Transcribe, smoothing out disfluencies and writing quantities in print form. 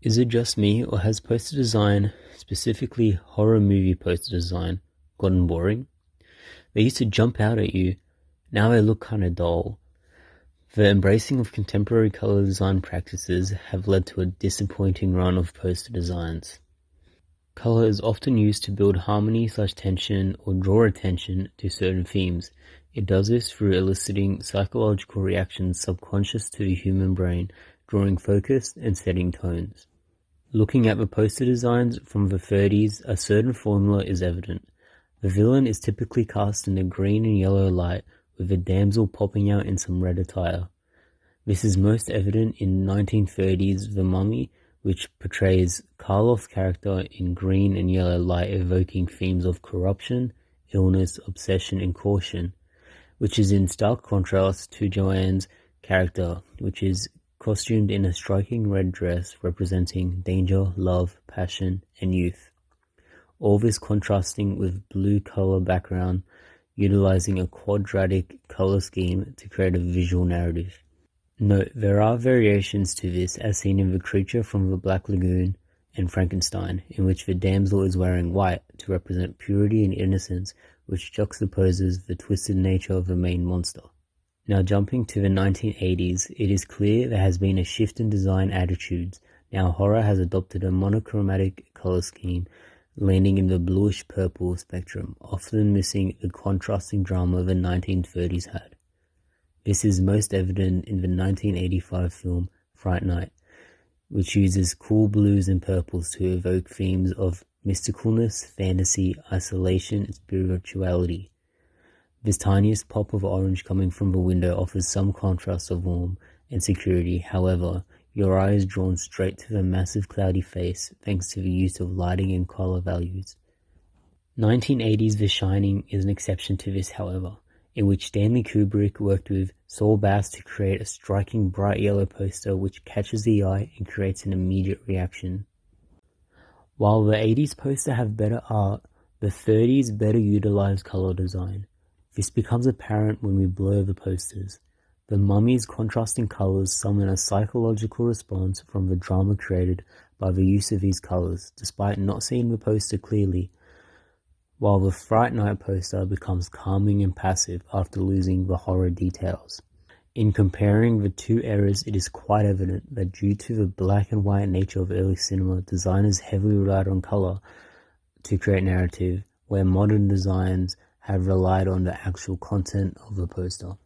Is it just me, or has poster design, specifically horror movie poster design, gotten boring? They used to jump out at you, now they look kinda dull. The embracing of contemporary color design practices have led to a disappointing run of poster designs. Color is often used to build harmony/tension or draw attention to certain themes. It does this through eliciting psychological reactions subconscious to the human brain, drawing focus and setting tones. Looking at the poster designs from the 30s, a certain formula is evident. The villain is typically cast in a green and yellow light, with the damsel popping out in some red attire. This is most evident in 1930s The Mummy, which portrays Karloff's character in green and yellow light, evoking themes of corruption, illness, obsession, and caution, which is in stark contrast to Joanne's character, which is costumed in a striking red dress representing danger, love, passion, and youth. All this contrasting with blue color background, utilizing a quadratic color scheme to create a visual narrative. Note, there are variations to this as seen in The Creature from the Black Lagoon and Frankenstein, in which the damsel is wearing white to represent purity and innocence, which juxtaposes the twisted nature of the main monster. Now jumping to the 1980s, it is clear there has been a shift in design attitudes. Now horror has adopted a monochromatic color scheme, landing in the bluish-purple spectrum, often missing the contrasting drama the 1930s had. This is most evident in the 1985 film Fright Night, which uses cool blues and purples to evoke themes of mysticalness, fantasy, isolation, and spirituality. This tiniest pop of orange coming from the window offers some contrast of warmth and security. However, your eye is drawn straight to the massive cloudy face thanks to the use of lighting and color values. 1980's The Shining is an exception to this, however, in which Stanley Kubrick worked with Saul Bass to create a striking bright yellow poster which catches the eye and creates an immediate reaction. While the 80s poster have better art, the 30s better utilize color design. This becomes apparent when we blur the posters. The Mummy's contrasting colors summon a psychological response from the drama created by the use of these colors, despite not seeing the poster clearly, while the Fright Night poster becomes calming and passive after losing the horror details. In comparing the two eras, it is quite evident that due to the black and white nature of early cinema, designers heavily relied on color to create narrative, where modern designs have relied on the actual content of the poster.